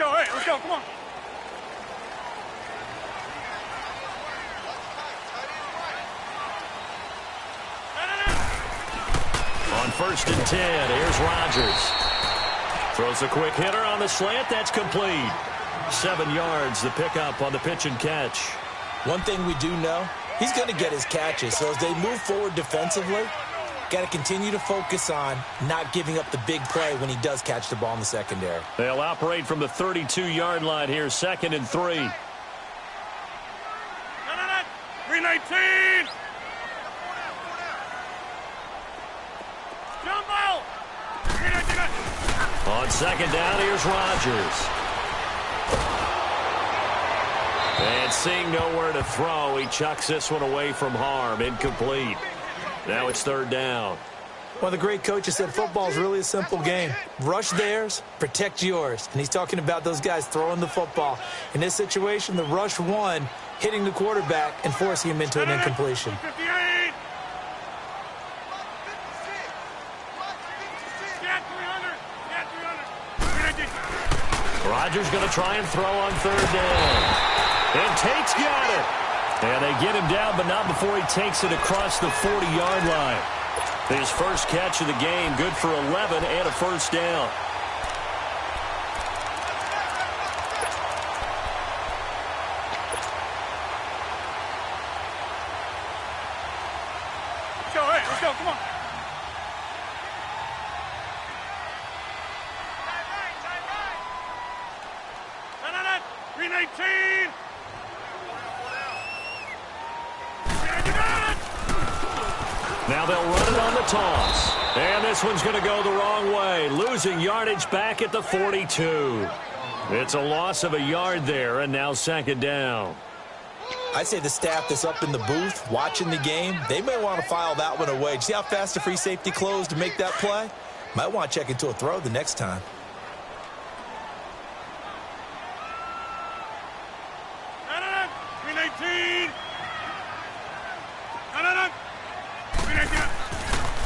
go. Hey, let's go. Come on. On 1st and 10, here's Rodgers. Throws a quick hitter on the slant. That's complete. 7 yards, the pickup on the pitch and catch. One thing we do know, he's going to get his catches. So as they move forward defensively, got to continue to focus on not giving up the big play when he does catch the ball in the secondary. They'll operate from the 32-yard line here, 2nd and 3. 319. Jumbo. 319. On 2nd down, here's Rodgers. And seeing nowhere to throw, he chucks this one away from harm. Incomplete. Now it's 3rd down. One of the great coaches said football is really a simple game. Rush theirs, protect yours. And he's talking about those guys throwing the football. In this situation, the rush one, hitting the quarterback and forcing him into an incompletion. 58. Yeah, 300. Yeah, 300. 319. Rodgers going to try and throw on 3rd down. And Tate's got it. And they get him down, but not before he takes it across the 40-yard line. His first catch of the game, good for 11 and a 1st down. Let's go. Hey, let's go. Come on. 319. Now they'll run it on the toss. And this one's going to go the wrong way. Losing yardage back at the 42. It's a loss of a yard there, and now 2nd down. I'd say the staff that's up in the booth watching the game, they may want to file that one away. See how fast the free safety closed to make that play? Might want to check into a throw the next time.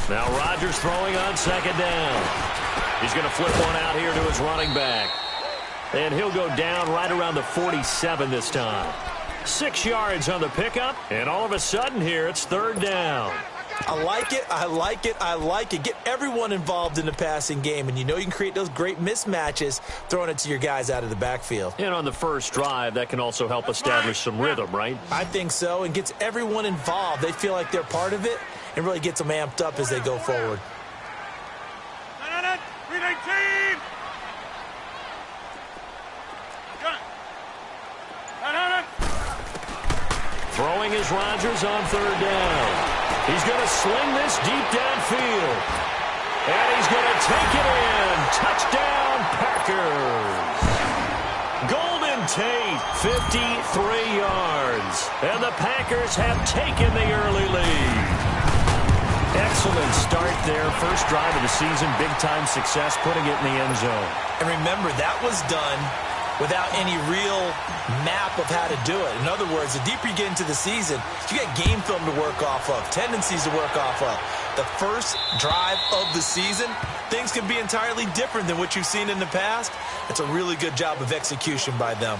Now Rodgers throwing on 2nd down. He's going to flip one out here to his running back. And he'll go down right around the 47 this time. 6 yards on the pickup, and all of a sudden here it's 3rd down. I like it, I like it, I like it. Get everyone involved in the passing game, and you know you can create those great mismatches throwing it to your guys out of the backfield. And on the first drive, that can also help establish some rhythm, right? I think so, and gets everyone involved. They feel like they're part of it, and really gets them amped up as they go forward. 319. Throwing is Rodgers on 3rd down. He's going to sling this deep downfield. And he's going to take it in. Touchdown, Packers. Golden Tate, 53 yards. And the Packers have taken the early lead. Excellent start there. First drive of the season, big-time success, putting it in the end zone. And remember, that was done without any real map of how to do it. In other words, the deeper you get into the season, you got game film to work off of, tendencies to work off of. The first drive of the season, things can be entirely different than what you've seen in the past. It's a really good job of execution by them.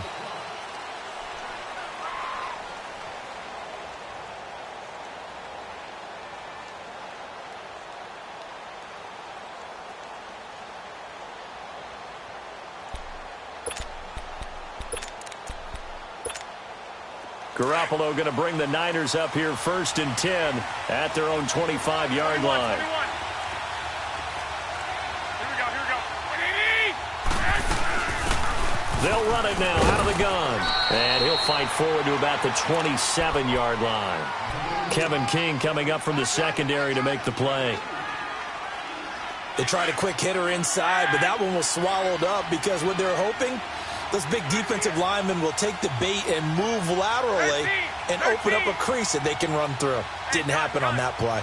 Garoppolo going to bring the Niners up here 1st and 10 at their own 25-yard line. They'll run it now out of the gun. And he'll fight forward to about the 27-yard line. Kevin King coming up from the secondary to make the play. They tried a quick hitter inside, but that one was swallowed up because what they're hoping, those big defensive linemen will take the bait and move laterally and open up a crease that they can run through. Didn't happen on that play.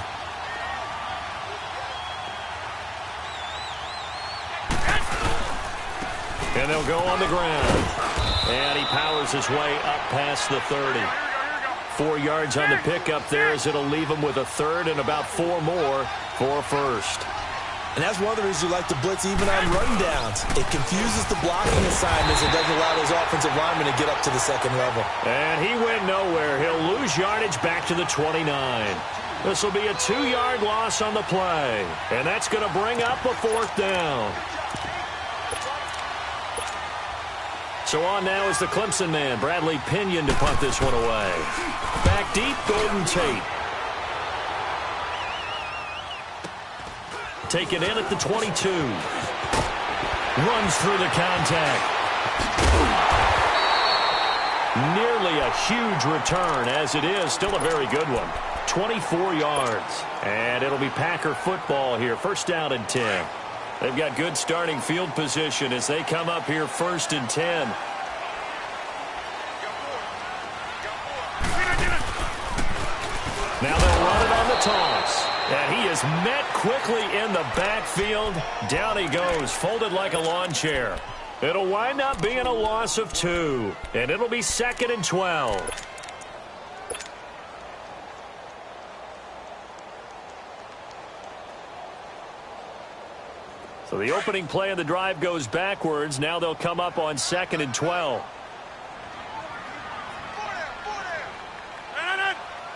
And they'll go on the ground. And he powers his way up past the 30. 4 yards on the pickup there as it'll leave him with a third and about 4 more for first. And that's one of the reasons you like to blitz even on rundowns. It confuses the blocking assignments and doesn't allow those offensive linemen to get up to the second level. And he went nowhere. He'll lose yardage back to the 29. This will be a 2-yard loss on the play. And that's going to bring up a 4th down. So on now is the Clemson man, Bradley Pinion, to punt this one away. Back deep, Golden Tate. Taken in at the 22. Runs through the contact. Nearly a huge return, as it is. Still a very good one. 24 yards. And it'll be Packer football here. 1st down and 10. They've got good starting field position as they come up here 1st and 10. Now they'll run it on the toss. And he is met quickly in the backfield. Down he goes, folded like a lawn chair. It'll wind up being a loss of 2. And it'll be 2nd and 12. So the opening play of the drive goes backwards. Now they'll come up on 2nd and 12.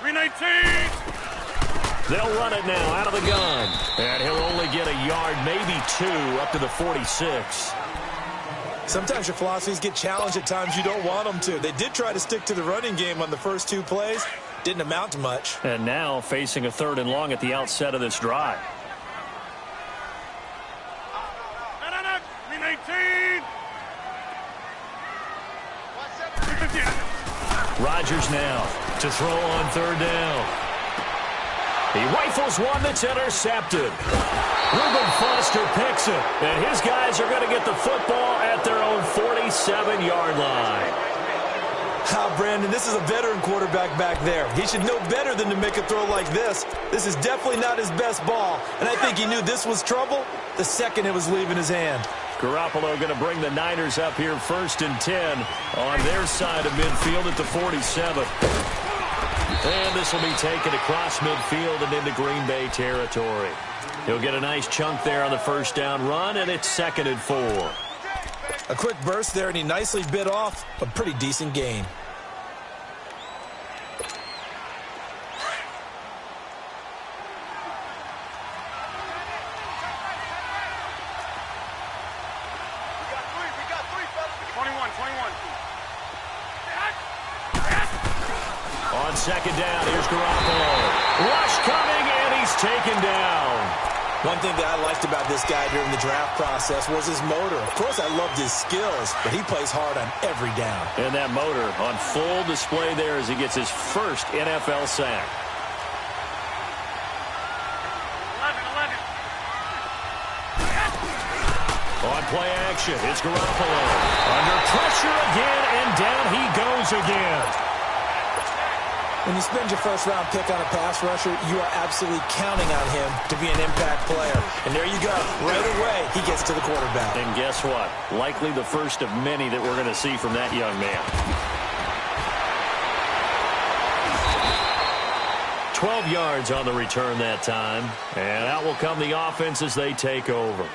319. They'll run it now out of the gun. And he'll only get a yard, maybe 2, up to the 46. Sometimes your philosophies get challenged at times you don't want them to. They did try to stick to the running game on the first 2 plays. Didn't amount to much. And now facing a 3rd and long at the outset of this drive. 319. Rodgers now to throw on 3rd down. He rifles one that's intercepted. Reuben Foster picks it, and his guys are going to get the football at their own 47-yard line. Brandon, this is a veteran quarterback back there. He should know better than to make a throw like this. This is definitely not his best ball, and I think he knew this was trouble the second it was leaving his hand. Garoppolo going to bring the Niners up here 1st and 10 on their side of midfield at the 47. And this will be taken across midfield and into Green Bay territory. He'll get a nice chunk there on the 1st down run, and it's 2nd and 4. A quick burst there, and he nicely bit off a pretty decent gain. On 2nd down, here's Garoppolo. Rush coming, and he's taken down. One thing that I liked about this guy during the draft process was his motor. Of course, I loved his skills, but he plays hard on every down. And that motor on full display there as he gets his first NFL sack. 11. On play action, it's Garoppolo. Under pressure again, and down he goes again. When you spend your first-round pick on a pass rusher, you are absolutely counting on him to be an impact player. And there you go. Right away, he gets to the quarterback. And guess what? Likely the first of many that we're going to see from that young man. 12 yards on the return that time. And out will come the offense as they take over.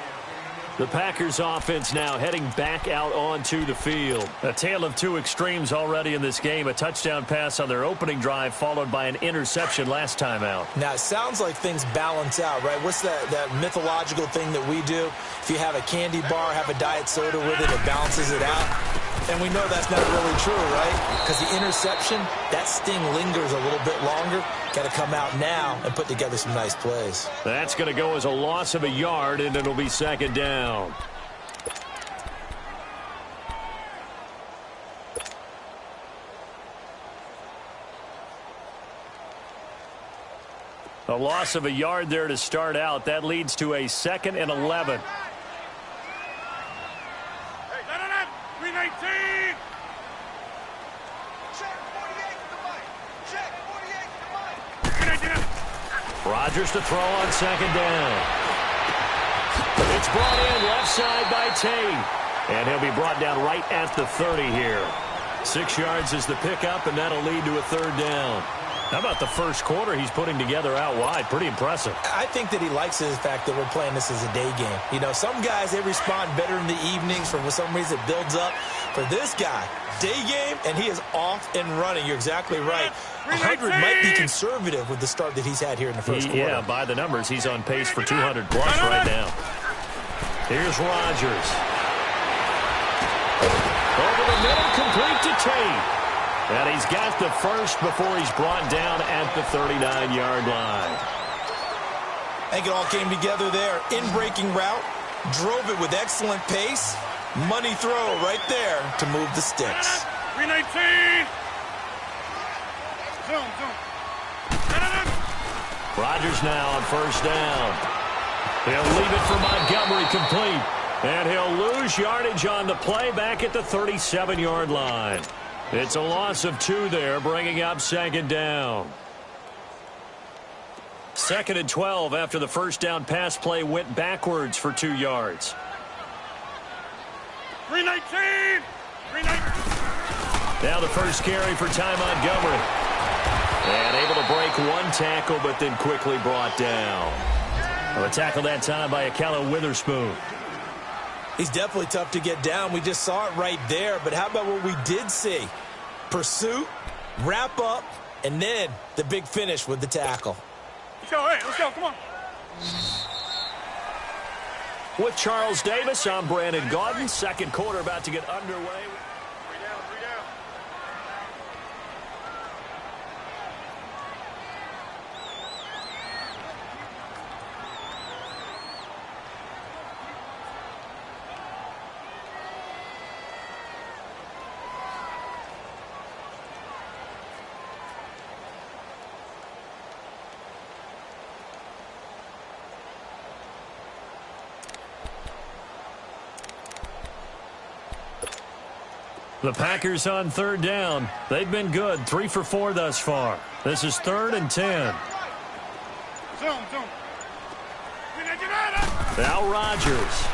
The Packers offense now heading back out onto the field. A tale of 2 extremes already in this game. A touchdown pass on their opening drive followed by an interception last time out. Now, it sounds like things balance out, right? What's that mythological thing that we do? If you have a candy bar, have a diet soda with it, it balances it out. And we know that's not really true, right? Because the interception, that sting lingers a little bit longer. Got to come out now and put together some nice plays. That's going to go as a loss of a yard, and it'll be 2nd down. A loss of a yard there to start out. That leads to a 2nd and 11. 319. Rodgers to throw on 2nd down. It's brought in left side by Tate. And he'll be brought down right at the 30 here. 6 yards is the pickup, and that'll lead to a 3rd down. How about the first quarter he's putting together out wide? Pretty impressive. I think that he likes the fact that we're playing this as a day game. You know, some guys, they respond better in the evenings. For some reason, it builds up. For this guy, day game, and he is off and running. You're exactly right. 100 might be conservative with the start that he's had here in the first quarter. Yeah, by the numbers, he's on pace for 200-plus right now. Here's Rodgers. Over the middle, complete to Tate. And he's got the first before he's brought down at the 39-yard line. I think it all came together there. In-breaking route, drove it with excellent pace. Money throw right there to move the sticks. 319. Zoom. Rodgers now on first down. He'll leave it for Montgomery complete. And he'll lose yardage on the play back at the 37-yard line. It's a loss of 2 there, bringing up second down. 2nd and 12 after the first down pass play went backwards for 2 yards. 319. Now the first carry for Ty Montgomery. And able to break 1 tackle, but then quickly brought down. A tackle that time by Akella Witherspoon. He's definitely tough to get down. We just saw it right there. But how about what we did see? Pursuit, wrap up, and then the big finish with the tackle. Let's go, come on. With Charles Davis, I'm Brandon Gaudin. Second quarter about to get underway. 3 down. The Packers on third down. They've been good, 3 for 4 thus far. This is 3rd and 10. Zoom. Now Rodgers.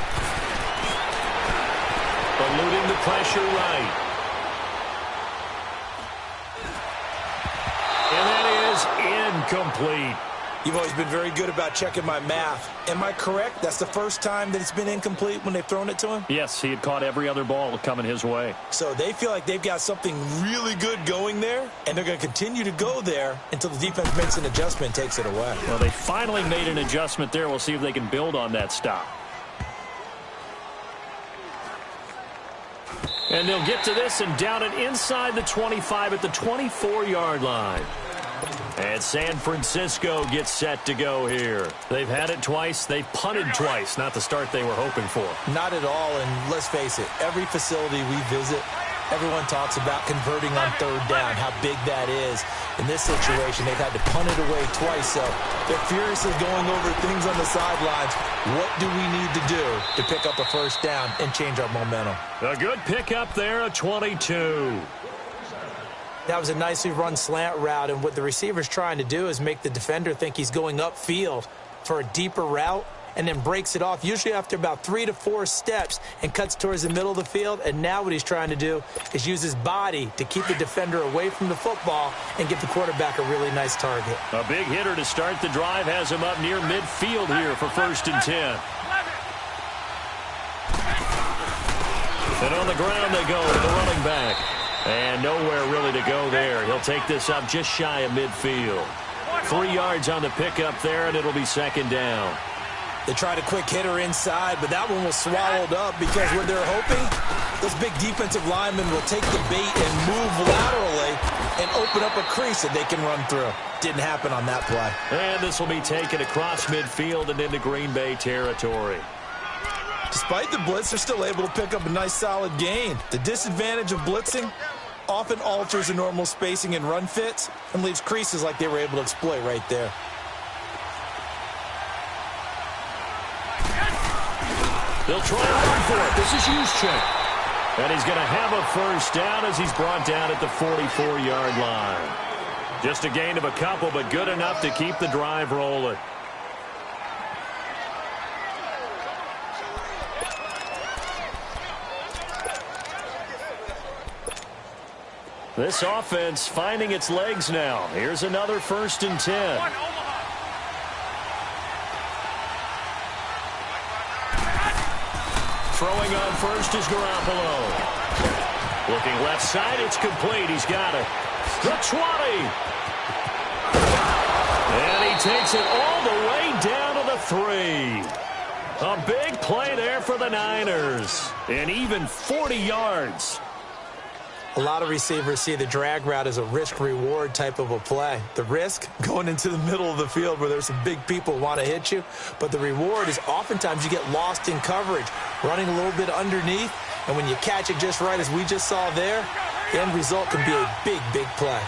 Eluding the pressure right. And that is incomplete. You've always been very good about checking my math. Am I correct? That's the first time that it's been incomplete when they've thrown it to him? Yes, he had caught every other ball coming his way. So they feel like they've got something really good going there, and they're going to continue to go there until the defense makes an adjustment and takes it away. Well, they finally made an adjustment there. We'll see if they can build on that stop. And they'll get to this and down it inside the 25 at the 24-yard line. And San Francisco gets set to go here. They've had it twice. They've punted twice. Not the start they were hoping for. Not at all, and let's face it, every facility we visit, everyone talks about converting on third down, how big that is. In this situation, they've had to punt it away twice, so they're furiously going over things on the sidelines. What do we need to do to pick up a first down and change our momentum? A good pickup there, a 22. That was a nicely run slant route, and what the receiver's trying to do is make the defender think he's going upfield for a deeper route and then breaks it off, usually after about 3 to 4 steps, and cuts towards the middle of the field. And now what he's trying to do is use his body to keep the defender away from the football and give the quarterback a really nice target. A big hitter to start the drive has him up near midfield here for 1st and 10. And on the ground they go to the running back. And nowhere really to go there. He'll take this up just shy of midfield. 3 yards on the pickup there, and it'll be 2nd down. They tried a quick hitter inside, but that one was swallowed up because what they're hoping, those big defensive linemen will take the bait and move laterally and open up a crease that they can run through. Didn't happen on that play. And this will be taken across midfield and into Green Bay territory. Despite the blitz, they're still able to pick up a nice solid gain. The disadvantage of blitzing often alters the normal spacing and run fits and leaves creases like they were able to exploit right there. They'll try and run for it. This is Juszczyk. And he's going to have a first down as he's brought down at the 44-yard line. Just a gain of a couple, but good enough to keep the drive rolling. This offense finding its legs now. Here's another 1st and 10. Throwing on first is Garoppolo. Looking left side, it's complete. He's got it. The 20. And he takes it all the way down to the 3. A big play there for the Niners. And even 40 yards. A lot of receivers see the drag route as a risk-reward type of a play. The risk, going into the middle of the field where there's some big people who want to hit you. But the reward is oftentimes you get lost in coverage, running a little bit underneath. And when you catch it just right, as we just saw there, the end result can be a big, big play.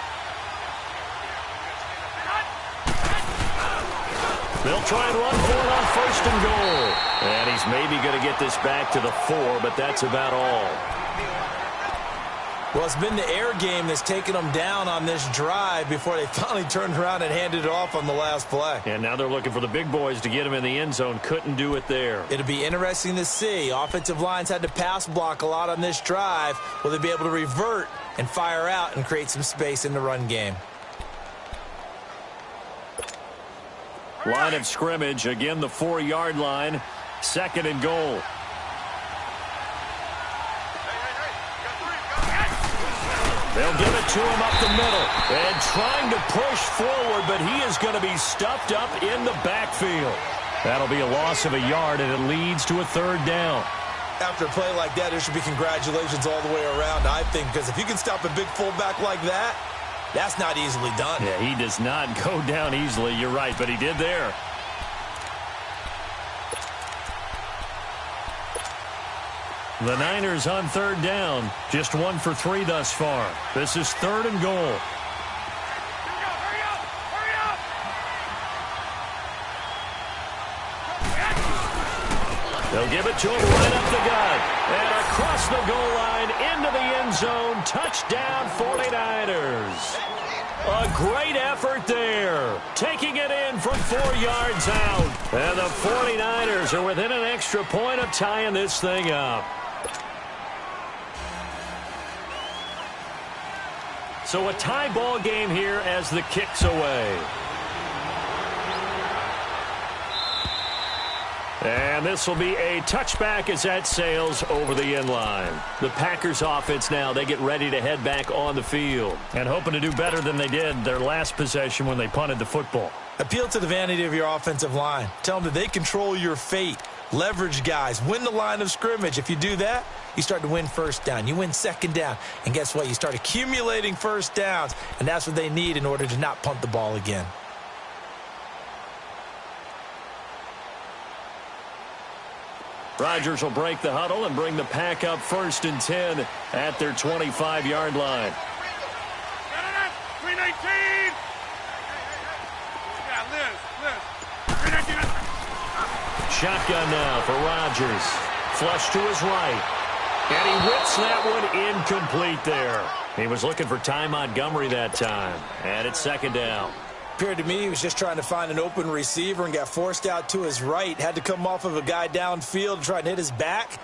They'll try and run for it on 1st and goal. And he's maybe going to get this back to the 4, but that's about all. Well, it's been the air game that's taken them down on this drive before they finally turned around and handed it off on the last play. And now they're looking for the big boys to get him in the end zone. Couldn't do it there. It'll be interesting to see. Offensive lines had to pass block a lot on this drive. Will they be able to revert and fire out and create some space in the run game? Line of scrimmage, again the 4-yard line. 2nd and goal. They'll give it to him up the middle. And trying to push forward, but he is going to be stuffed up in the backfield. That'll be a loss of a yard, and it leads to a 3rd down. After a play like that, there should be congratulations all the way around, I think, because if you can stop a big fullback like that, that's not easily done. Yeah, he does not go down easily. You're right, but he did there. The Niners on 3rd down. Just 1 for 3 thus far. This is 3rd and goal. They'll give it to him right up the gut. And across the goal line into the end zone. Touchdown 49ers. A great effort there. Taking it in from 4 yards out. And the 49ers are within an extra point of tying this thing up. So a tie ball game here as the kick's away. And this will be a touchback as that sails over the end line. The Packers offense now, they get ready to head back on the field. And hoping to do better than they did their last possession when they punted the football. Appeal to the vanity of your offensive line. Tell them that they control your fate. Leverage guys. Win the line of scrimmage. If you do that, you start to win 1st down. You win 2nd down. And guess what? You start accumulating 1st downs. And that's what they need in order to not punt the ball again. Rodgers will break the huddle and bring the pack up 1st and 10 at their 25-yard line. 319. Yeah, Liz. 319. Shotgun now for Rodgers. Flush to his right. And he whips that one incomplete there. He was looking for Ty Montgomery that time. And it's 2nd down. Appeared to me he was just trying to find an open receiver and got forced out to his right. Had to come off of a guy downfield and try to hit his back.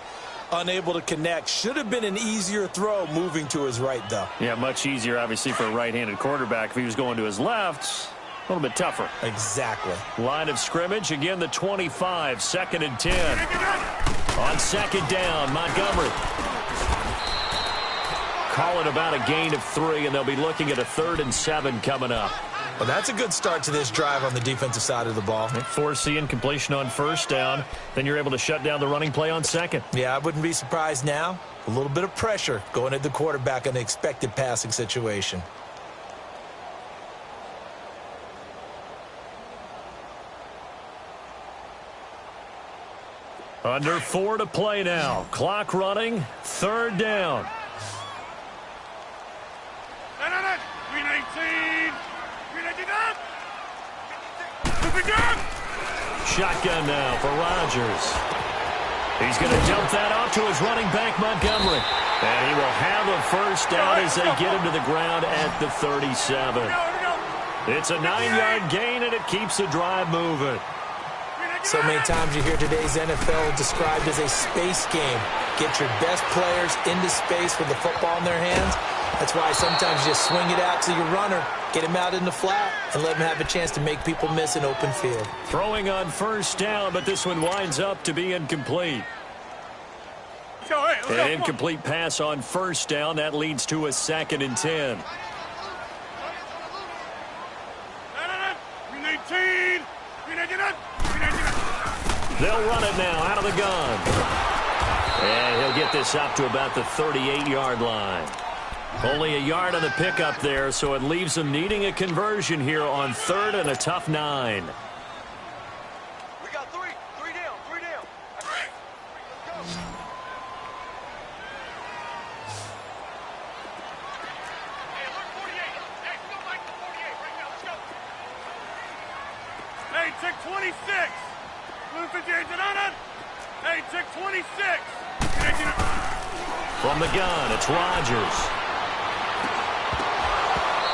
Unable to connect. Should have been an easier throw moving to his right, though. Yeah, much easier, obviously, for a right-handed quarterback. If he was going to his left, a little bit tougher. Exactly. Line of scrimmage, again, the 25, 2nd and 10. On 2nd down, Montgomery. Call it about a gain of 3, and they'll be looking at a 3rd and 7 coming up. Well, that's a good start to this drive on the defensive side of the ball. Force the incompletion on 1st down. Then you're able to shut down the running play on 2nd. Yeah, I wouldn't be surprised now. A little bit of pressure going at the quarterback in the expected passing situation. Under 4 to play now. Clock running. 3rd down. 319. Shotgun now for Rodgers. He's going to dump that off to his running back, Montgomery. And he will have a 1st down as they get him to the ground at the 37. It's a 9-yard gain, and it keeps the drive moving. So many times you hear today's NFL described as a space game. Get your best players into space with the football in their hands. That's why sometimes you just swing it out to your runner, get him out in the flat, and let him have a chance to make people miss an open field. Throwing on first down, but this one winds up to be incomplete. An incomplete pass on first down. That leads to a 2nd and 10. They'll run it now out of the gun. And he'll get this up to about the 38-yard line. Only a yard on the pickup there, so it leaves them needing a conversion here on 3rd and a tough 9. We got three down. Let's go. Hey, alert 48. Hey, go back to 48 right now. Let's go. Hey, check 26. Hey, check 26. From the gun, it's Rodgers.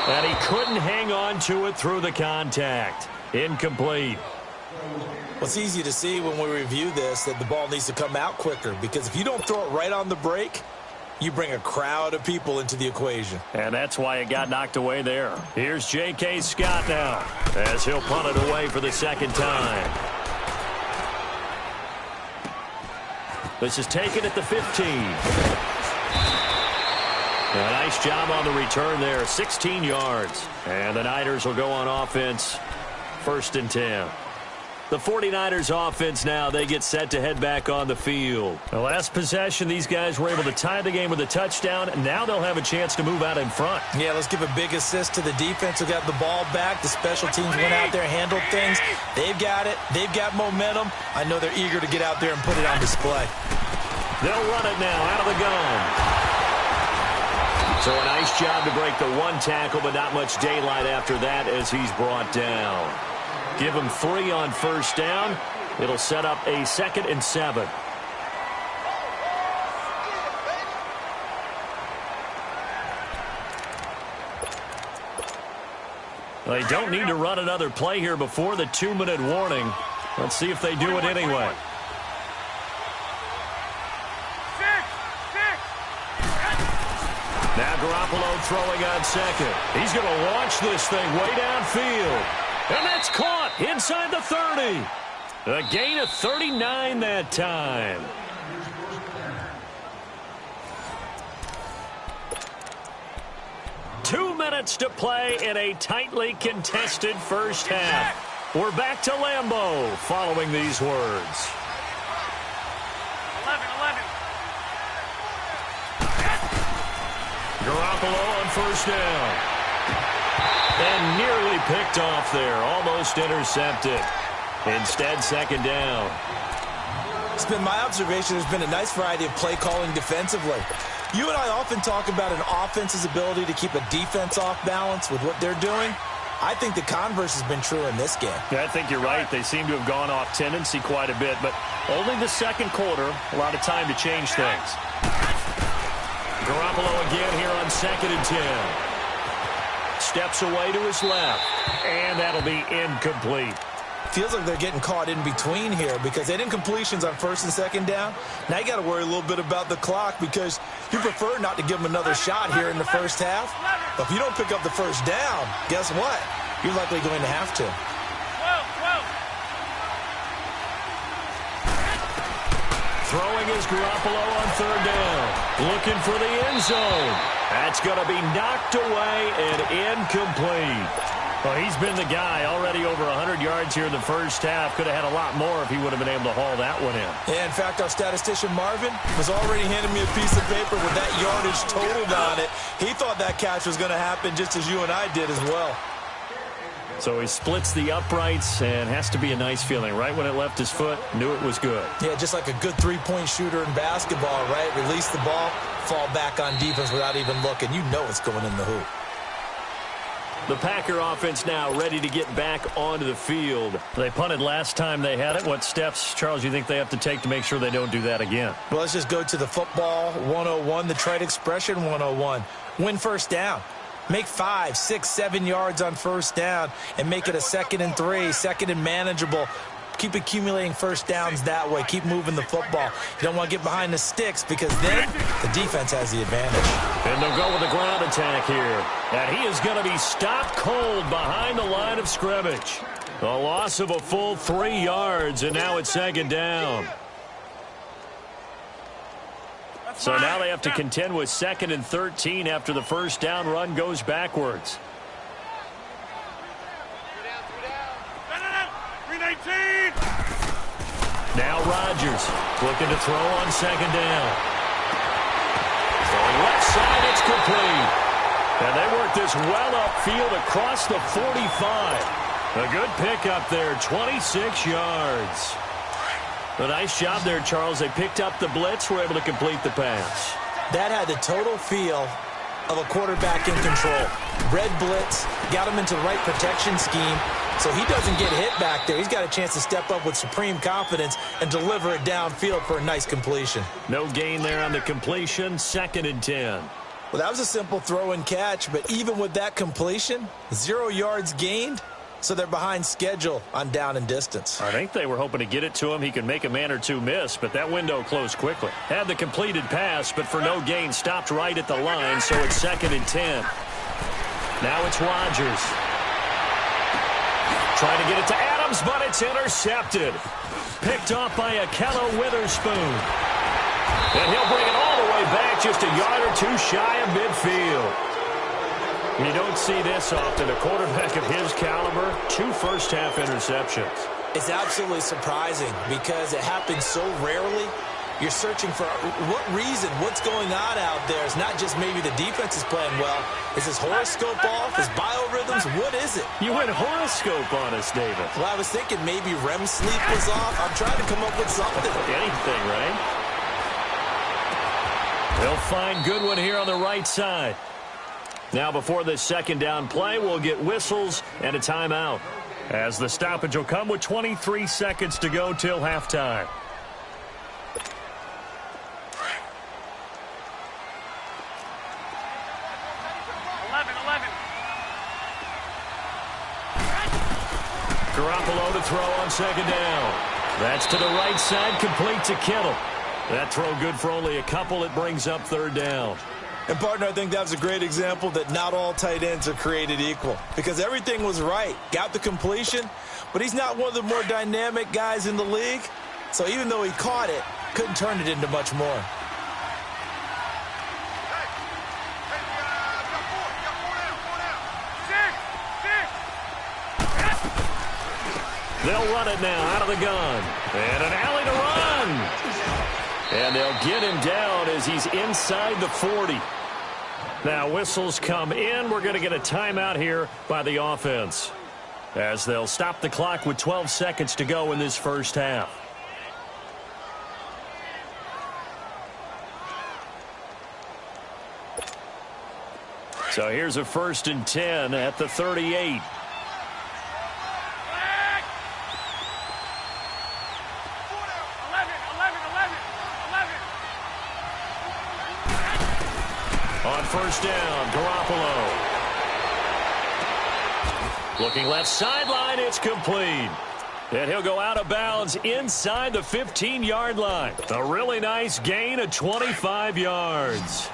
And he couldn't hang on to it through the contact. Incomplete. Well, it's easy to see when we review this that the ball needs to come out quicker, because if you don't throw it right on the break, you bring a crowd of people into the equation. And that's why it got knocked away there. Here's J.K. Scott now as he'll punt it away for the 2nd time. This is taken at the 15. A nice job on the return there, 16 yards. And the Niners will go on offense, 1st and 10. The 49ers offense now, they get set to head back on the field. The last possession, these guys were able to tie the game with a touchdown. And now they'll have a chance to move out in front. Yeah, let's give a big assist to the defense who got the ball back. The special teams went out there, handled things. They've got it. They've got momentum. I know they're eager to get out there and put it on display. They'll run it now out of the gun. So a nice job to break the 1 tackle, but not much daylight after that as he's brought down. Give him 3 on first down. It'll set up a 2nd and 7. They don't need to run another play here before the 2-minute warning. Let's see if they do it anyway. Now Garoppolo throwing on 2nd. He's going to launch this thing way downfield. And that's caught inside the 30. A gain of 39 that time. Two minutes to play in a tightly contested first half. We're back to Lambeau following these words. 11. Garoppolo on first down. And nearly picked off there. Almost intercepted. Instead, 2nd down. It's been my observation there's been a nice variety of play calling defensively. You and I often talk about an offense's ability to keep a defense off balance with what they're doing. I think the converse has been true in this game. Yeah, I think you're right. They seem to have gone off tendency quite a bit, but only the 2nd quarter, a lot of time to change things. Garoppolo again here on 2nd and 10. Steps away to his left, and that'll be incomplete. Feels like they're getting caught in between here because they didn't completions on 1st and 2nd down. Now you got to worry a little bit about the clock because you prefer not to give them another shot here in the first half. But if you don't pick up the first down, guess what? You're likely going to have to. Throwing is Garoppolo on 3rd down. Looking for the end zone. That's going to be knocked away and incomplete. Well, he's been the guy already over 100 yards here in the first half. Could have had a lot more if he would have been able to haul that one in. Yeah, in fact, our statistician Marvin was already handing me a piece of paper with that yardage totaled on it. He thought that catch was going to happen just as you and I did as well. So he splits the uprights and has to be a nice feeling. Right when it left his foot, knew it was good. Yeah, just like a good three-point shooter in basketball, right? Release the ball, fall back on defense without even looking. You know it's going in the hoop. The Packer offense now ready to get back onto the field. They punted last time they had it. What steps, Charles, do you think they have to take to make sure they don't do that again? Well, let's just go to the football 101, the trade expression 101. Win first down. Make 5, 6, 7 yards on first down and make it a 2nd and 3, 2nd and manageable. Keep accumulating first downs that way. Keep moving the football. You don't want to get behind the sticks because then the defense has the advantage. And they'll go with the ground attack here. And he is going to be stopped cold behind the line of scrimmage. A loss of a full 3 yards, and now it's second down. So now they have to contend with 2nd and 13 after the first down run goes backwards. 319. Now Rodgers looking to throw on second down. Going left side, it's complete. And they work this well upfield across the 45. A good pickup there, 26 yards. A nice job there, Charles. They picked up the blitz, were able to complete the pass. That had the total feel of a quarterback in control. Red blitz, got him into the right protection scheme, so he doesn't get hit back there. He's got a chance to step up with supreme confidence and deliver it downfield for a nice completion. No gain there on the completion, 2nd and 10. Well, that was a simple throw and catch, but even with that completion, 0 yards gained. So they're behind schedule on down and distance. I think they were hoping to get it to him. He could make a man or two miss, but that window closed quickly. Had the completed pass, but for no gain, stopped right at the line, so it's 2nd and 10. Now it's Rodgers. Trying to get it to Adams, but it's intercepted. Picked off by Akello Witherspoon. And he'll bring it all the way back, just a yard or two shy of midfield. You don't see this often. A quarterback of his caliber, 2 first-half interceptions. It's absolutely surprising because it happens so rarely. You're searching for what reason, what's going on out there. It's not just maybe the defense is playing well. Is his horoscope off? His biorhythms? What is it? You went horoscope on us, David. Well, I was thinking maybe REM sleep was off. I'm trying to come up with something. Anything, right? They'll find Goodwin here on the right side. Now, before this second down play, we'll get whistles and a timeout, as the stoppage will come with 23 seconds to go till halftime. Garoppolo to throw on second down. That's to the right side, complete to Kittle. That throw good for only a couple. It brings up 3rd down. And, partner, I think that was a great example that not all tight ends are created equal because everything was right. Got the completion, but he's not one of the more dynamic guys in the league. So even though he caught it, couldn't turn it into much more. They'll run it now out of the gun. And an alley to run. And they'll get him down as he's inside the 40. Now whistles come in. We're going to get a timeout here by the offense, as they'll stop the clock with 12 seconds to go in this first half. So here's a 1st and 10 at the 38. On first down, Garoppolo. Looking left sideline, it's complete. And he'll go out of bounds inside the 15-yard line. A really nice gain of 25 yards.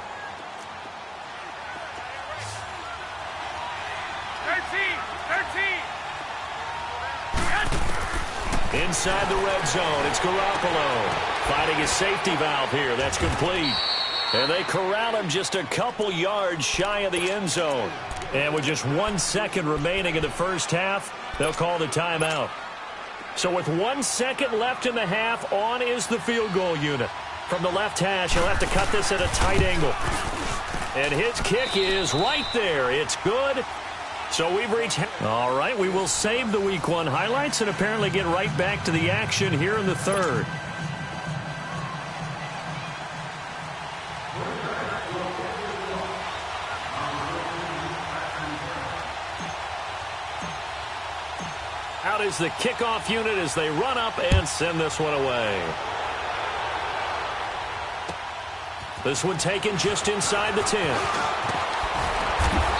13. Inside the red zone, it's Garoppolo. Finding his safety valve here. That's complete. And they corral him just a couple yards shy of the end zone. And with just 1 second remaining in the first half, they'll call the timeout. So with 1 second left in the half, on is the field goal unit. From the left hash, he'll have to cut this at a tight angle. And his kick is right there. It's good. So we've reached... All right, we will save the Week 1 highlights and apparently get right back to the action here in the third. Out is the kickoff unit as they run up and send this one away. This one taken just inside the 10.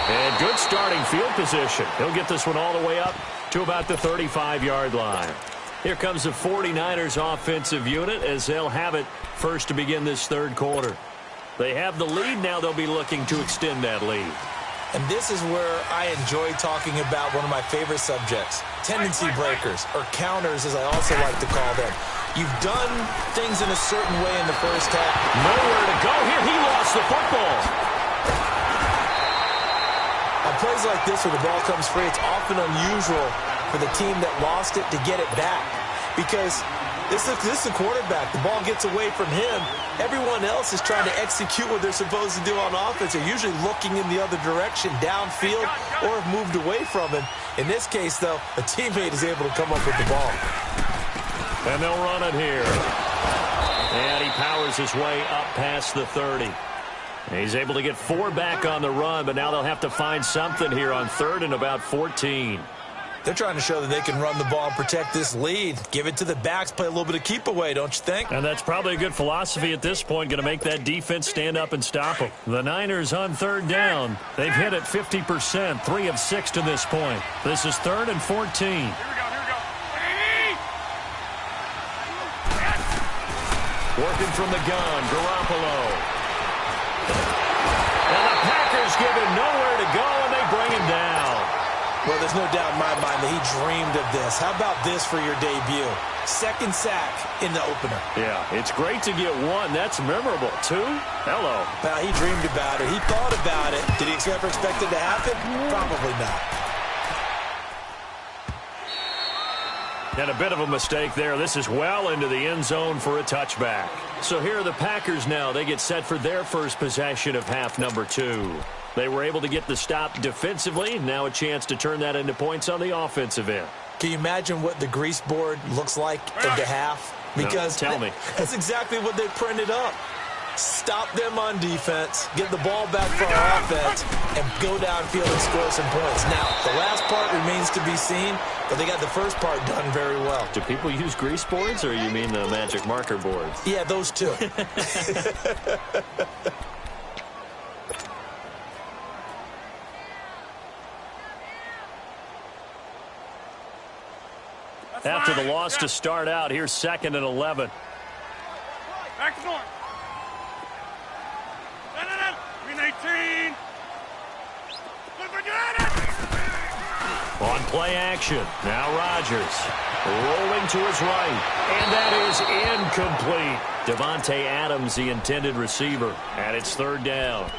And good starting field position. He'll get this one all the way up to about the 35-yard line. Here comes the 49ers offensive unit as they'll have it first to begin this third quarter. They have the lead. Now they'll be looking to extend that lead. And this is where I enjoy talking about one of my favorite subjects, tendency breakers, or counters as I also like to call them. You've done things in a certain way in the first half. Nowhere to go here. He lost the football. On plays like this where the ball comes free, it's often unusual for the team that lost it to get it back. Because this is the quarterback. The ball gets away from him. Everyone else is trying to execute what they're supposed to do on offense. They're usually looking in the other direction, downfield, or have moved away from him. In this case, though, a teammate is able to come up with the ball. And they'll run it here. And he powers his way up past the 30. He's able to get 4 back on the run, but now they'll have to find something here on 3rd and about 14. They're trying to show that they can run the ball and protect this lead. Give it to the backs, play a little bit of keep away, don't you think? And that's probably a good philosophy at this point, going to make that defense stand up and stop them. The Niners on 3rd down. They've hit it 50%, 3 of 6 to this point. This is 3rd and 14. Here we go. Working from the gun, Garoppolo. And the Packers give him nowhere to go, and they bring him down. Well, there's no doubt in my mind that he dreamed of this. How about this for your debut? 2nd sack in the opener. Yeah, it's great to get 1. That's memorable. 2? Hello. Well, he dreamed about it. He thought about it. Did he ever expect it to happen? Probably not. And a bit of a mistake there. This is well into the end zone for a touchback. So here are the Packers now. They get set for their first possession of half number 2. They were able to get the stop defensively. Now a chance to turn that into points on the offensive end. Can you imagine what the grease board looks like at the half? Because no, tell me. That's exactly what they printed up. Stop them on defense, get the ball back for our offense, and go downfield and score some points. Now, the last part remains to be seen, but they got the first part done very well. Do people use grease boards, or you mean the magic marker boards? Yeah, those two. After the loss to start out, here's 2nd and 11. Back to north. Green 18. On play action. Now Rodgers rolling to his right. And that is incomplete. Davante Adams, the intended receiver. And it's 3rd down.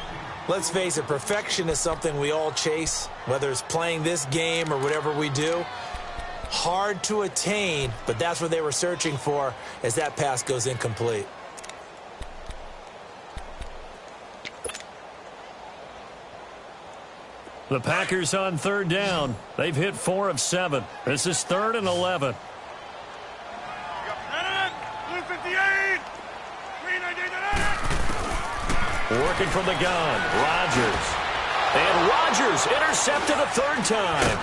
Let's face it, perfection is something we all chase, whether it's playing this game or whatever we do. Hard to attain, but that's what they were searching for as that pass goes incomplete. The Packers on 3rd down. They've hit 4 of 7. This is 3rd and 11. Blue 58. Green 19. Working from the gun, Rodgers. And Rodgers intercepted a 3rd time.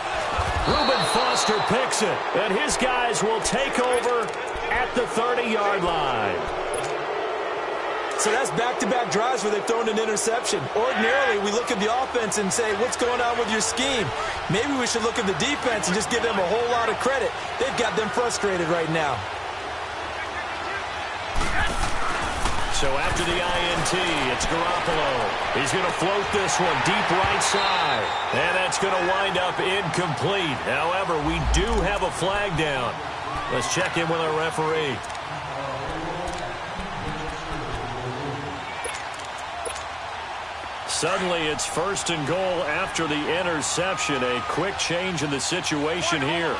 Reuben Foster picks it, and his guys will take over at the 30-yard line. So that's back-to-back drives where they've thrown an interception. Ordinarily, we look at the offense and say, what's going on with your scheme? Maybe we should look at the defense and just give them a whole lot of credit. They've got them frustrated right now. So after the INT, it's Garoppolo. He's going to float this one deep right side. And that's going to wind up incomplete. However, we do have a flag down. Let's check in with our referee. Suddenly, it's 1st and goal after the interception. A quick change in the situation here.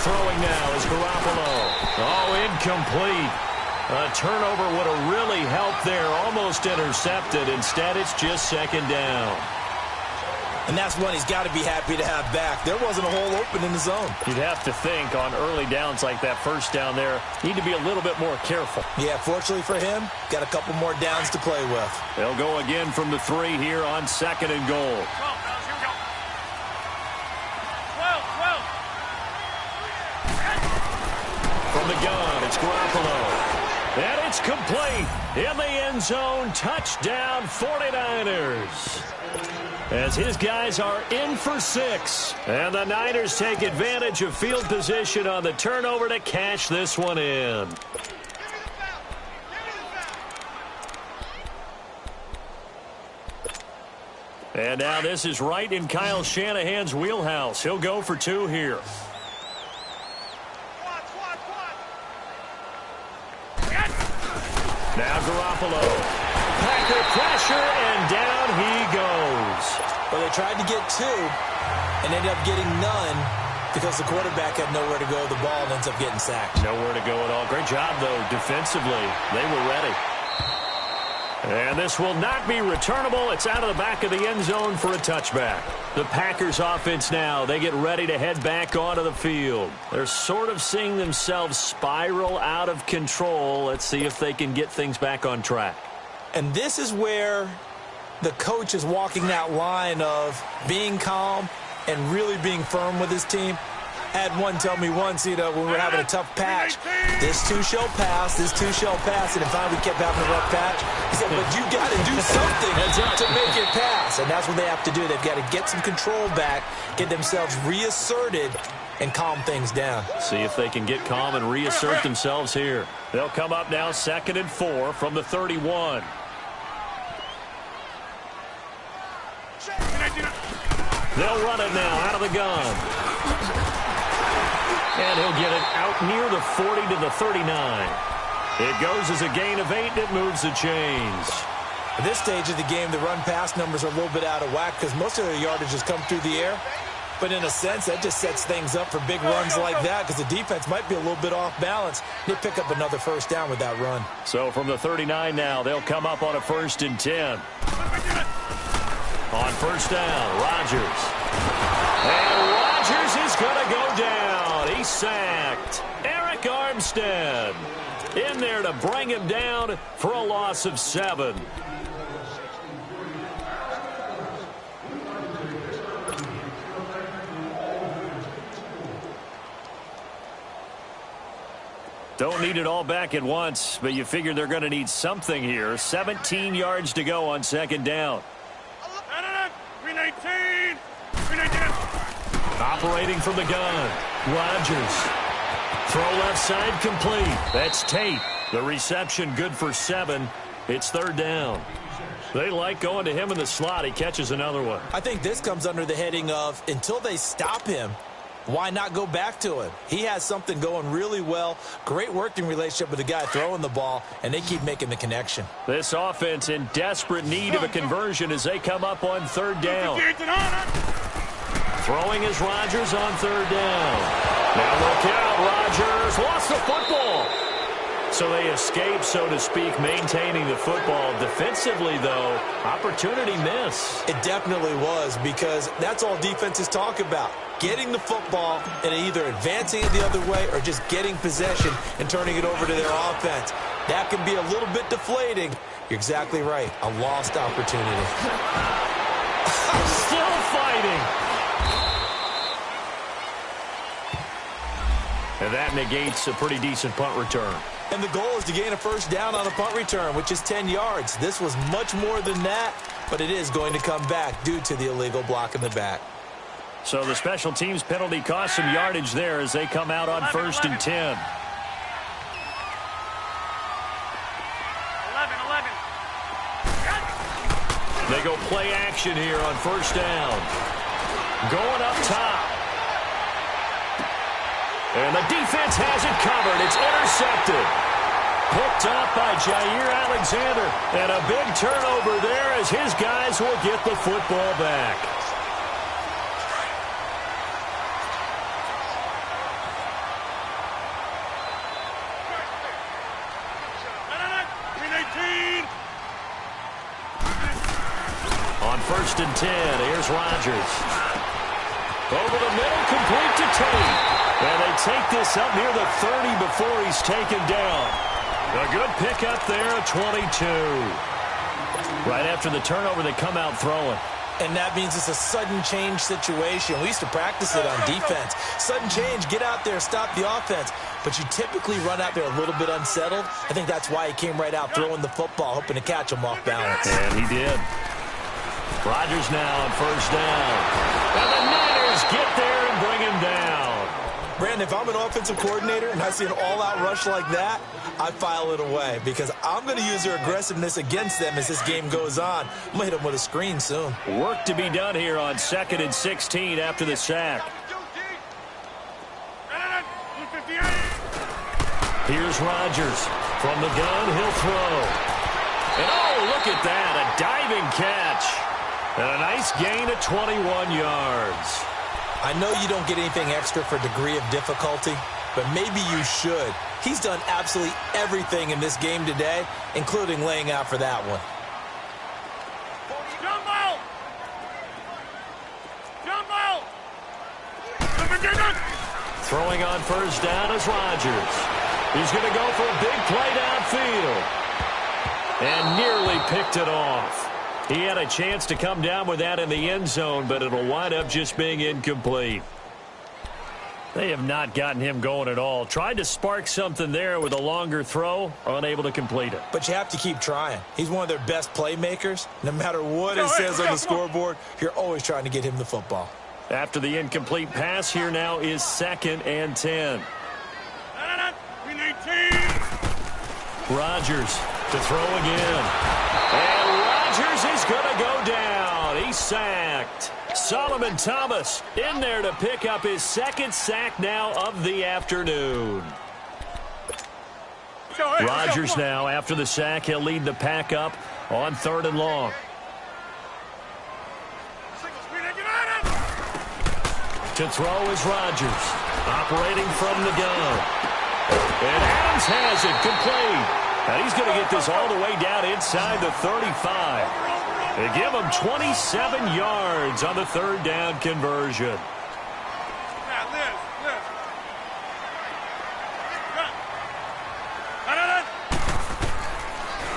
Throwing now is Garoppolo. Oh, incomplete. A turnover would have really helped there. Almost intercepted. Instead, it's just 2nd down. And that's one he's got to be happy to have back. There wasn't a hole open in the zone. You'd have to think on early downs like that 1st down there, need to be a little bit more careful. Yeah, fortunately for him, got a couple more downs to play with. They'll go again from the 3 here on 2nd and goal. 12. From the gun, it's Garoppolo. And it's complete. In the end zone, touchdown 49ers. as his guys are in for 6. And the Niners take advantage of field position on the turnover to cash this one in. And now this is right in Kyle Shanahan's wheelhouse. He'll go for 2 here. Now Garoppolo. Packer pressure, and down he goes. Well, they tried to get 2 and ended up getting none because the quarterback had nowhere to go with the ball and ends up getting sacked. Nowhere to go at all. Great job, though, defensively. They were ready. And this will not be returnable. It's out of the back of the end zone for a touchback. The Packers offense now, they get ready to head back onto the field. They're sort of seeing themselves spiral out of control. Let's see if they can get things back on track. And this is where the coach is walking that line of being calm and really being firm with his team. I had one tell me once, when we were having a tough patch, this too shall pass, this too shall pass, and finally we kept having a rough patch. He said, but you got to do something to make it pass, and that's what they have to do. They've got to get some control back, get themselves reasserted, and calm things down. See if they can get calm and reassert themselves here. They'll come up now 2nd and 4 from the 31. They'll run it now out of the gun. And he'll get it out near the 40 to the 39. It goes as a gain of 8, and it moves the chains. At this stage of the game, the run-pass numbers are a little bit out of whack because most of their yardage has come through the air. But in a sense, that just sets things up for big runs like that because the defense might be a little bit off balance. They pick up another first down with that run. So from the 39 now, they'll come up on a 1st and 10. On 1st down, Rodgers. And Rodgers is going to go down. He's sacked. Eric Armstead in there to bring him down for a loss of 7. Don't need it all back at once, but you figure they're going to need something here. 17 yards to go on 2nd down. 319. Operating from the gun. Rodgers. Throw left side complete. That's Tate. The reception good for 7. It's 3rd down. They like going to him in the slot. He catches another one. I think this comes under the heading of until they stop him, why not go back to him? He has something going really well. Great working relationship with the guy throwing the ball, and they keep making the connection. This offense in desperate need of a conversion as they come up on 3rd down. Throwing is Rodgers on 3rd down. Now look out, Rodgers lost the football. So they escape, so to speak, maintaining the football. Defensively, though, opportunity miss. It definitely was because that's all defenses talk about. Getting the football and either advancing it the other way or just getting possession and turning it over to their offense. That can be a little bit deflating. You're exactly right. A lost opportunity. Still fighting. And that negates a pretty decent punt return. And the goal is to gain a first down on a punt return, which is 10 yards. This was much more than that, but it is going to come back due to the illegal block in the back. So the special teams penalty cost some yardage there as they come out on 1st and 10. 11. They go play action here on 1st down. Going up top. And the defense has it covered. It's intercepted. Picked up by Jair Alexander. And a big turnover there as his guys will get the football back. On 1st and 10, here's Rodgers. Over the middle, complete to Tate. And they take this up near the 30 before he's taken down. A good pickup there at 22. Right after the turnover, they come out throwing. And that means it's a sudden change situation. We used to practice it on defense. Sudden change, get out there, stop the offense. But you typically run out there a little bit unsettled. I think that's why he came right out throwing the football, hoping to catch him off balance. And he did. Rodgers now on first down. And the Niners get there and bring him down. Brandon, if I'm an offensive coordinator and I see an all-out rush like that, I file it away because I'm going to use their aggressiveness against them as this game goes on. I'm going to hit them with a screen soon. Work to be done here on 2nd and 16 after the sack. Here's Rodgers. From the gun, he'll throw. And oh, look at that, a diving catch. And a nice gain of 21 yards. I know you don't get anything extra for degree of difficulty, but maybe you should. He's done absolutely everything in this game today, including laying out for that one. Jump out! Jump out! Throwing on first down is Rodgers. He's going to go for a big play downfield. And nearly picked it off. He had a chance to come down with that in the end zone, but it'll wind up just being incomplete. They have not gotten him going at all. Tried to spark something there with a longer throw, unable to complete it. But you have to keep trying. He's one of their best playmakers. No matter what it says on the scoreboard, you're always trying to get him the football. After the incomplete pass, here now is 2nd and 10. We need team. Rodgers to throw again. And Rodgers is going to go down. He's sacked. Solomon Thomas in there to pick up his 2nd sack now of the afternoon. Rodgers now, after the sack, he'll lead the pack up on 3rd and long. To throw is Rodgers, operating from the gun. And Adams has it complete. And he's going to get this all the way down inside the 35. They give him 27 yards on the 3rd down conversion.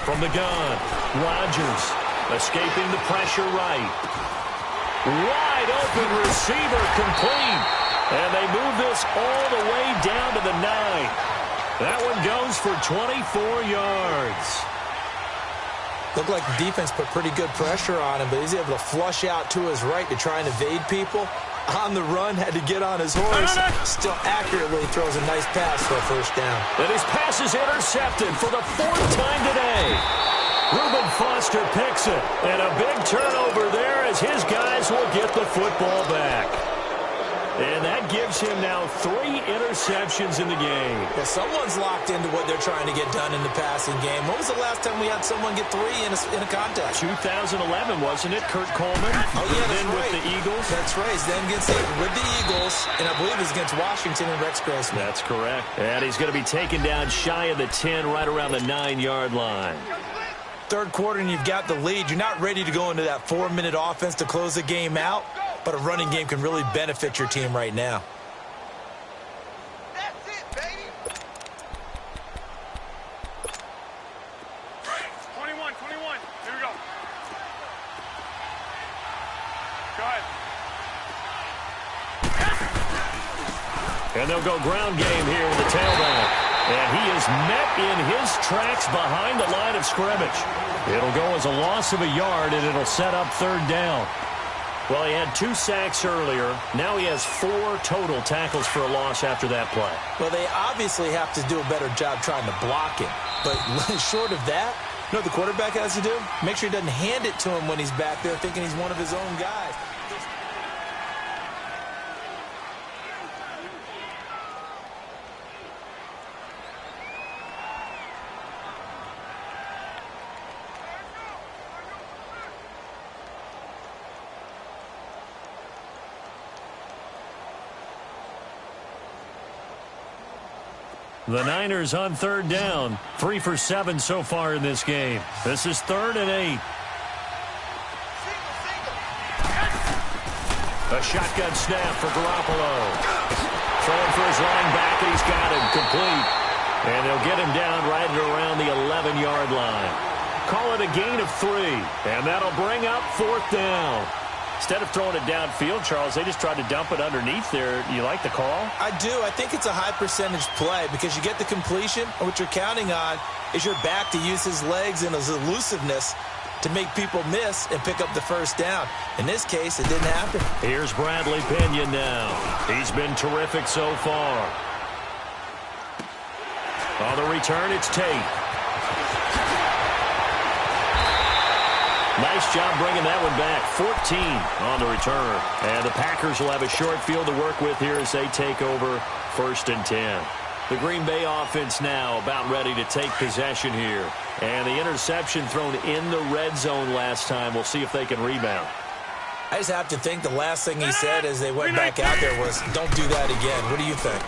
From the gun, Rodgers escaping the pressure right. Wide open receiver complete. And they move this all the way down to the 9. That one goes for 24 yards. Looked like the defense put pretty good pressure on him, but he's able to flush out to his right to try and evade people. On the run, had to get on his horse. Still accurately throws a nice pass for a first down. And his pass is intercepted for the 4th time today. Reuben Foster picks it. And a big turnover there as his guys will get the football back. And that gives him now 3 interceptions in the game. Yeah, someone's locked into what they're trying to get done in the passing game. When was the last time we had someone get 3 in a contest? 2011, wasn't it? Kurt Coleman. Oh, yeah, that's then right. with the Eagles. That's right. He's then against with the Eagles, and I believe it's against Washington and Rex Grossman. That's correct. And he's going to be taken down shy of the 10, right around the 9-yard line. 3rd quarter, and you've got the lead. You're not ready to go into that 4-minute offense to close the game out. But a running game can really benefit your team right now. That's it, baby. 21. Here we go. Go ahead. And they'll go ground game here with the tailback. And he is met in his tracks behind the line of scrimmage. It'll go as a loss of a yard, and it'll set up 3rd down. Well, he had 2 sacks earlier. Now he has 4 total tackles for a loss after that play. Well, they obviously have to do a better job trying to block him. But short of that, you know what the quarterback has to do? Make sure he doesn't hand it to him when he's back there thinking he's one of his own guys. The Niners on 3rd down. 3 for 7 so far in this game. This is 3rd and 8. A shotgun snap for Garoppolo. Throwing for his linebacker. He's got him complete. And they'll get him down right at around the 11-yard line. Call it a gain of 3. And that'll bring up 4th down. Instead of throwing it downfield, Charles, they just tried to dump it underneath there. You like the call? I do. I think it's a high-percentage play because you get the completion, and what you're counting on is your back to use his legs and his elusiveness to make people miss and pick up the first down. In this case, it didn't happen. Here's Bradley Pinion now. He's been terrific so far. On the return, it's Tate. Nice job bringing that one back. 14 on the return. And the Packers will have a short field to work with here as they take over 1st and 10. The Green Bay offense now about ready to take possession here. And the interception thrown in the red zone last time. We'll see if they can rebound. I just have to think the last thing he said as they went back out there was, don't do that again. What do you think?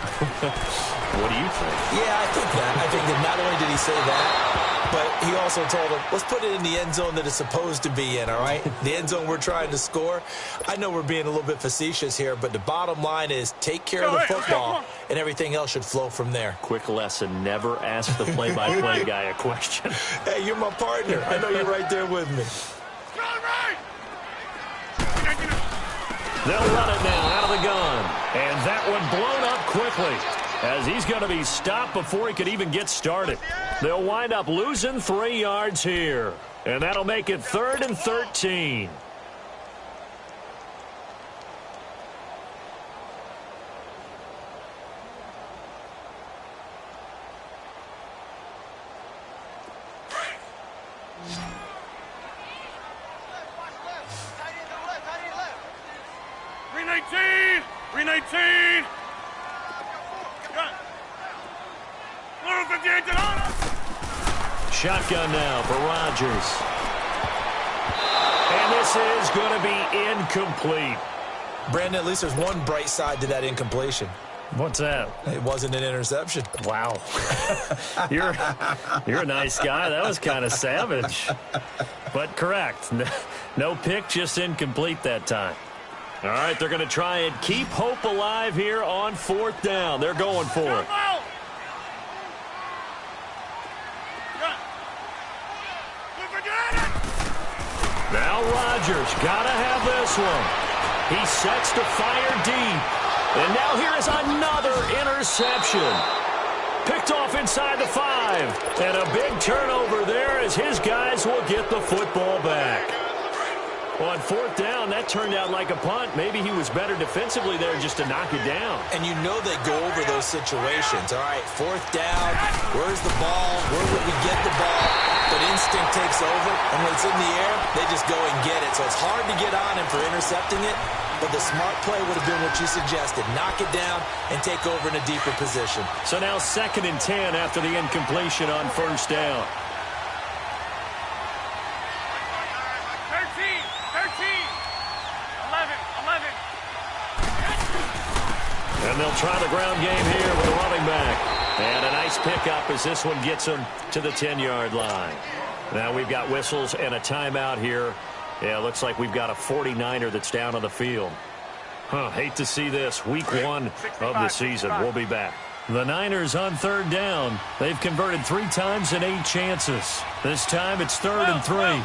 What do you think? Yeah, I think that. I think that not only did he say that, but he also told him, let's put it in the end zone that it's supposed to be in, all right? The end zone we're trying to score. I know we're being a little bit facetious here, but the bottom line is take care of the football, and everything else should flow from there. Quick lesson, never ask the play-by-play guy a question. Hey, you're my partner. I know you're right there with me. They'll run it now out of the gun. And that one blown up quickly as he's going to be stopped before he could even get started. They'll wind up losing 3 yards here. And that'll make it 3rd and 13. Shotgun now for Rodgers. And this is going to be incomplete. Brandon, at least there's one bright side to that incompletion. What's that? It wasn't an interception. Wow. You're a nice guy. That was kind of savage. But correct. No pick, just incomplete that time. All right, they're going to try and keep hope alive here on 4th down. They're going for it. Now Rodgers got to have this one. He sets to fire deep. And now here is another interception. Picked off inside the 5. And a big turnover there as his guys will get the football back. On 4th down, that turned out like a punt. Maybe he was better defensively there just to knock it down. And you know they go over those situations. All right, 4th down, where's the ball? Where would we get the ball? But instinct takes over, and when it's in the air, they just go and get it. So it's hard to get on him for intercepting it, but the smart play would have been what you suggested. Knock it down and take over in a deeper position. So now 2nd and 10 after the incompletion on 1st down. 11. And they'll try the ground game here with a running back. And a nice pickup as this one gets them to the 10-yard line. Now we've got whistles and a timeout here. Yeah, looks like we've got a 49er that's down on the field. Hate to see this. Week 1 of the season. We'll be back. The Niners on 3rd down. They've converted 3 times in 8 chances. This time it's 3rd and 3.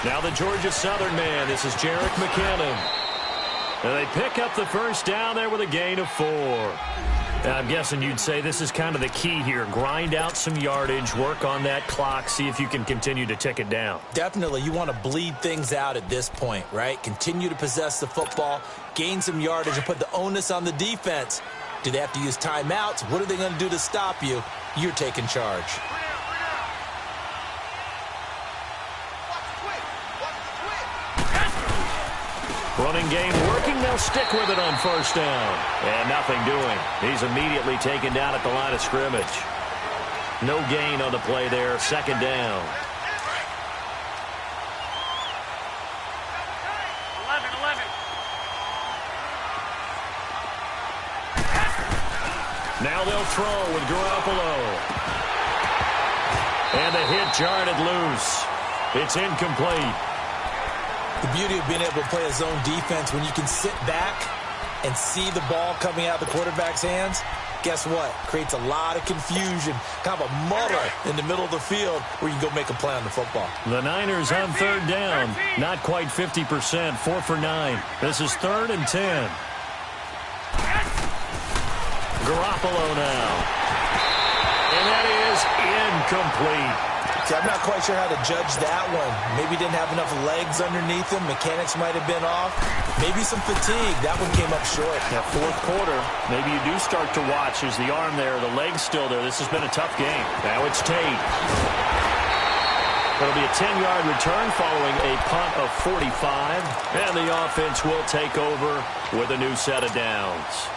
Now the Georgia Southern man. This is Jerick McKinnon. And they pick up the first down there with a gain of 4. Now, I'm guessing you'd say this is kind of the key here. Grind out some yardage, work on that clock, see if you can continue to tick it down. Definitely. You want to bleed things out at this point, right? Continue to possess the football, gain some yardage, and put the onus on the defense. Do they have to use timeouts? What are they going to do to stop you? You're taking charge. Running game working. They'll stick with it on 1st down. And nothing doing. He's immediately taken down at the line of scrimmage. No gain on the play there. 2nd down. 11. Now they'll throw with Garoppolo. And the hit jarred it loose. It's incomplete. The beauty of being able to play a zone defense when you can sit back and see the ball coming out of the quarterback's hands, guess what? Creates a lot of confusion, kind of a muddle in the middle of the field where you can go make a play on the football. The Niners on 3rd down. Not quite 50%, 4 for 9. This is 3rd and 10. Garoppolo now. And that is incomplete. See, I'm not quite sure how to judge that one. Maybe didn't have enough legs underneath him. Mechanics might have been off. Maybe some fatigue. That one came up short. That fourth quarter, maybe you do start to watch as the arm there, the leg's still there. This has been a tough game. Now it's Tate. It'll be a 10-yard return following a punt of 45. And the offense will take over with a new set of downs.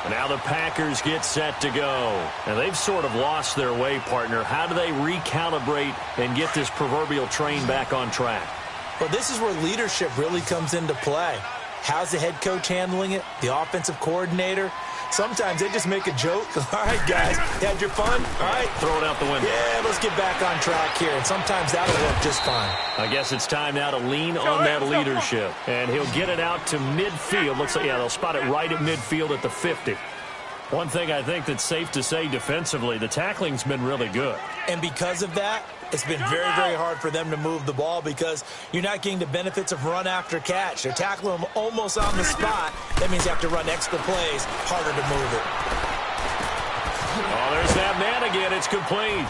And now the Packers get set to go. And they've sort of lost their way, partner. How do they recalibrate and get this proverbial train back on track? Well, this is where leadership really comes into play. How's the head coach handling it? The offensive coordinator? Sometimes they just make a joke. All right, guys, you had your fun? All right. Throw it out the window. Yeah, let's get back on track here. And sometimes that'll work just fine. I guess it's time now to lean on that leadership. And he'll get it out to midfield. Looks like, yeah, they'll spot it right at midfield at the 50. One thing I think that's safe to say defensively, the tackling's been really good. And because of that, it's been very, very hard for them to move the ball because you're not getting the benefits of run after catch. They're tackling them almost on the spot. That means you have to run extra plays, harder to move it. Oh, there's that man again. It's complete.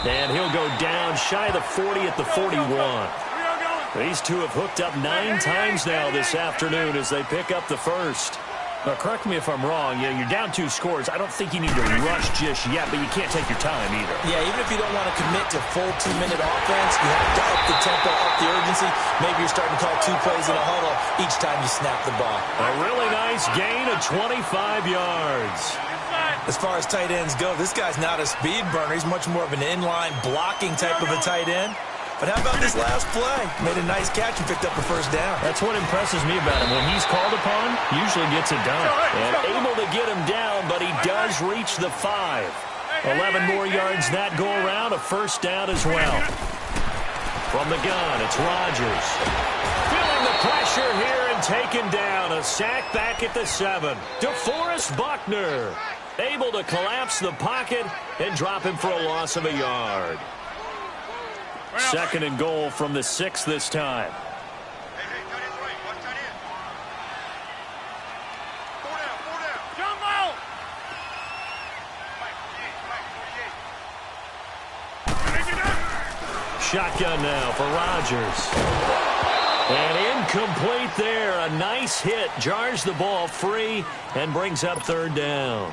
And he'll go down shy of the 40 at the 41. These two have hooked up 9 times now this afternoon as they pick up the first. Now, correct me if I'm wrong. You're down 2 scores. I don't think you need to rush just yet, but you can't take your time either. Yeah, even if you don't want to commit to full 2-minute offense, you have to up the tempo, up the urgency. Maybe you're starting to call 2 plays in a huddle each time you snap the ball. A really nice gain of 25 yards. As far as tight ends go, this guy's not a speed burner. He's much more of an inline blocking type of a tight end. But how about this last play? Made a nice catch and picked up a first down. That's what impresses me about him. When he's called upon, usually gets it done. And able to get him down, but he does reach the 5. 11 more yards that go around, a first down as well. From the gun, it's Rodgers. Feeling the pressure here and taken down. A sack back at the 7. DeForest Buckner able to collapse the pocket and drop him for a loss of a yard. 2nd and goal from the 6 this time. Hey, tight end's right. Watch tight end. 4 down. Jump out! Right, 48. Shotgun now for Rodgers. And incomplete there. A nice hit. Jars the ball free and brings up 3rd down.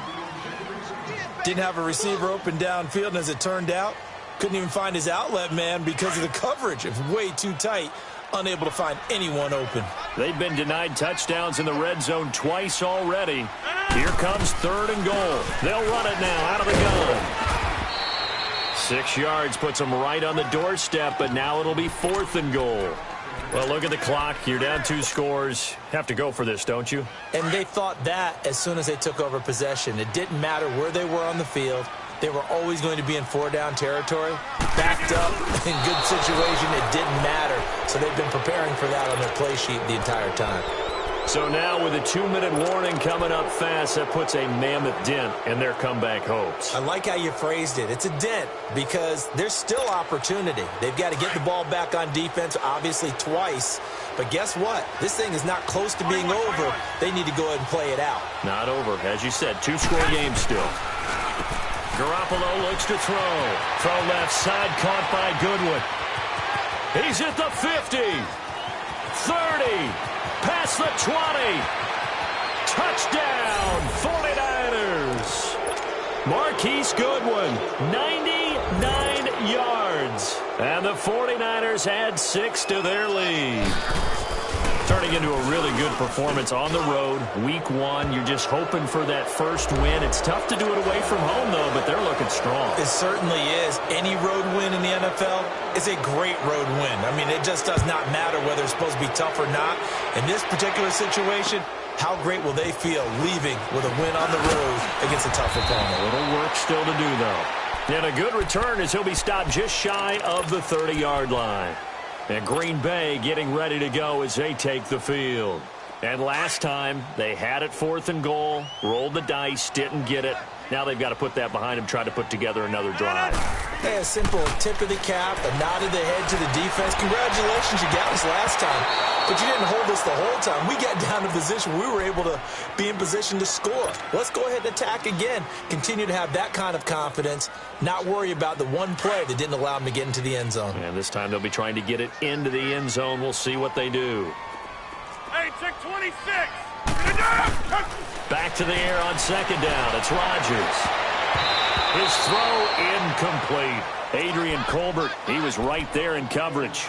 Didn't have a receiver open downfield, and as it turned out, couldn't even find his outlet man because of the coverage. It's way too tight. Unable to find anyone open. They've been denied touchdowns in the red zone twice already. Here comes 3rd and goal. They'll run it now out of the gun. 6 yards puts them right on the doorstep, but now it'll be 4th and goal. Well, look at the clock. You're down 2 scores. Have to go for this, don't you? And they thought that as soon as they took over possession. It didn't matter where they were on the field. They were always going to be in 4-down territory. Backed up, in good situation, it didn't matter. So they've been preparing for that on their play sheet the entire time. So now with a 2-minute warning coming up fast, that puts a mammoth dent in their comeback hopes. I like how you phrased it. It's a dent because there's still opportunity. They've got to get the ball back on defense, obviously twice. But guess what? This thing is not close to being over. They need to go ahead and play it out. Not over. As you said, 2-score game still. Garoppolo looks to throw. Throw left side, caught by Goodwin. He's at the 50. 30. Past the 20. Touchdown, 49ers. Marquise Goodwin, 99 yards. And the 49ers add 6 to their lead. Turning into a really good performance on the road. Week 1, you're just hoping for that first win. It's tough to do it away from home, though, but they're looking strong. It certainly is. Any road win in the NFL is a great road win. I mean, it just does not matter whether it's supposed to be tough or not. In this particular situation, how great will they feel leaving with a win on the road against a tough opponent? A little work still to do, though. And a good return as he'll be stopped just shy of the 30-yard line. And Green Bay getting ready to go as they take the field. And last time, they had it 4th and goal, rolled the dice, didn't get it. Now they've got to put that behind them, try to put together another drive. Hey, a simple tip of the cap, a nod of the head to the defense. Congratulations, you got us last time, but you didn't hold us the whole time. We got down to position. We were able to be in position to score. Let's go ahead and attack again. Continue to have that kind of confidence, not worry about the one play that didn't allow them to get into the end zone. And this time they'll be trying to get it into the end zone. We'll see what they do. Hey, check 26. Back to the air on second down. It's Rodgers. His throw incomplete. Adrian Colbert, he was right there in coverage.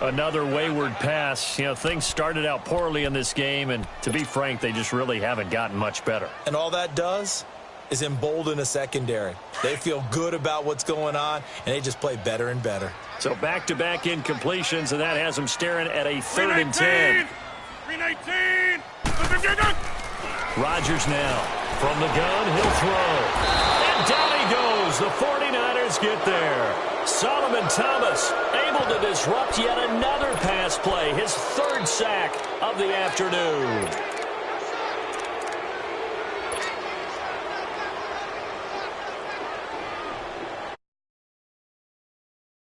Another wayward pass. You know, things started out poorly in this game, and to be frank, they just really haven't gotten much better. And all that does is embolden a secondary. They feel good about what's going on, and they just play better and better. So back-to-back incompletions, and that has them staring at a 3rd and 10. 319. Rodgers now. From the gun, he'll throw. And down he goes. The 49ers get there. Solomon Thomas able to disrupt yet another pass play. His 3rd sack of the afternoon.